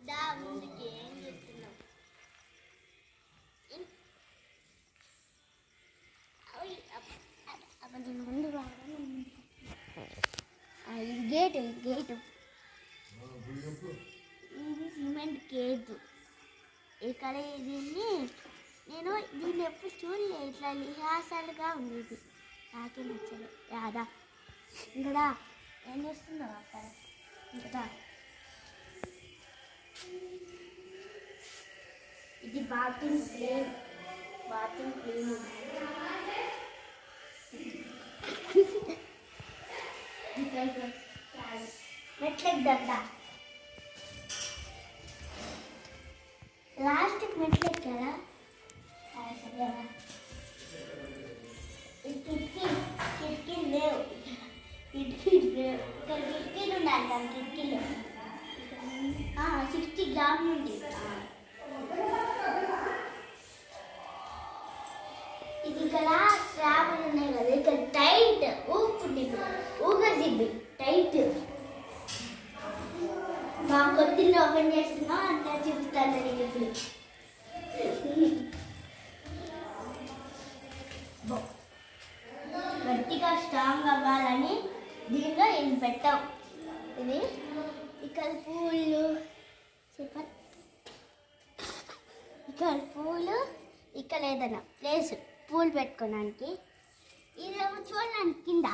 దా ముందుకి ఏం చేస్తున్నావు? ముందు గేటు ఇది సిమెంట్ గేటు. ఇక్కడ దీన్ని దీన్ని ఎప్పుడు చూడలే, ఇట్లా లిహాసాలుగా ఉంది. ఇది నాకే నచ్చలేదు. యాదా ఇంకా ఏం చేస్తున్నావు అక్కడ? ఇంకా ఇది బాత్రూమ్ క్లీన్. మెట్లకి దండ లాస్ట్ మెట్లకి కదా. కిటికీలు లేవు, ఇక్కడ కిటికీలు ఉన్నాయి కదా. కిటికీలు 60 గ్రాములు ఉంది. ఇది ఇక్కడ స్లాబులు ఉన్నాయి కదా, ఇక్కడ టైట్ ఊగదిబ్బి టైట్. మా కొద్దిగా ఓపెన్ చేస్తున్నా అంతా చూపుతాను నీకు ఇప్పుడు. గట్టిగా స్ట్రాంగ్ అవ్వాలని దీనిలో ఇది పెట్టాం. ఇది ఇక్కడ పూలు ఇక్కడ ఏదైనా ప్లేస్ పూలు పెట్టుకోవడానికి. ఇది చూడడానికి కింద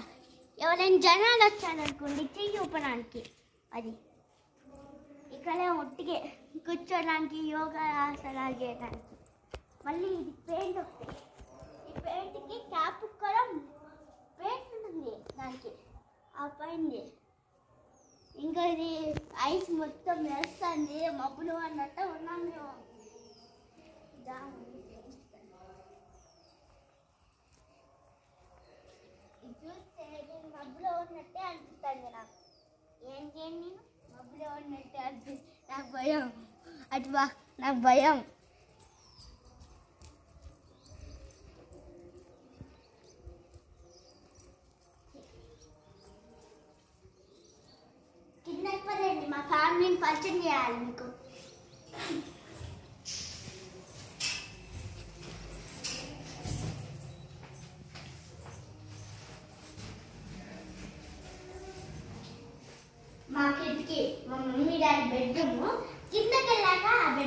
ఎవరైనా జనాలు వచ్చారనుకోండి చెయ్యి ఊపడానికి. అది ఇక్కడ ఒట్టిగే కూర్చోడానికి, యోగా ఆసనాలు చేయడానికి. మళ్ళీ ఇది పెయింట్ వస్తుంది. ఈ పెయింట్కి క్యాప్ కూడా పెయింట్ ఉంటుంది దానికి ఆ పైన. ఇంకా ఇది ఐస్ మొత్తం వేస్తుంది, మబ్బులు అన్నట్టు ఉన్నాం మేము. చూస్తే నేను మబ్బులో ఉన్నట్టే అనిపిస్తుంది నాకు. ఏం చేయండి, నేను మబ్బులో ఉన్నట్టే అనిపిస్తుంది. నాకు భయం, నాకు భయం. కింద అయిపోయింది. మా ఫ్యామిలీని పరిచయం చేయాలి మీకు. మా కిడ్కి మా మమ్మీ డాడీ బెడ్రూమ్. కిందకి వెళ్ళాక ఆ బెడ్